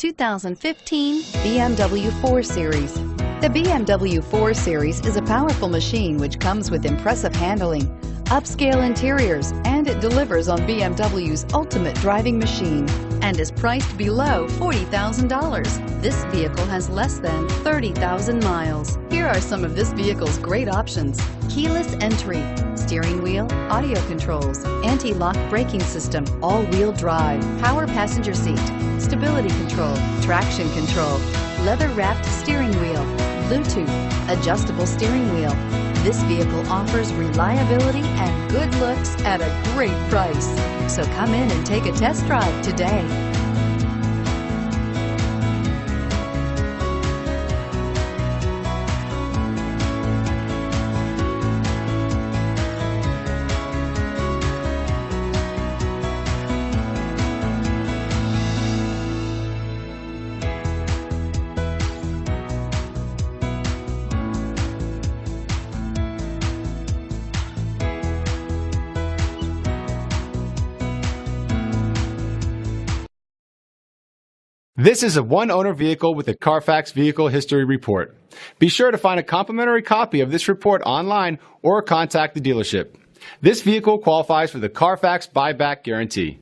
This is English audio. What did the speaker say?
2015 BMW 4 Series. The BMW 4 Series is a powerful machine which comes with impressive handling, upscale interiors, and it delivers on BMW's ultimate driving machine and is priced below $40,000. This vehicle has less than 30,000 miles. Here are some of this vehicle's great options: keyless entry, steering wheel audio controls, anti-lock braking system, all-wheel drive, power passenger seat, stability control, traction control, leather-wrapped steering wheel, Bluetooth, adjustable steering wheel. This vehicle offers reliability and good looks at a great price. So come in and take a test drive today. This is a one-owner vehicle with a Carfax Vehicle History Report. Be sure to find a complimentary copy of this report online or contact the dealership. This vehicle qualifies for the Carfax Buyback Guarantee.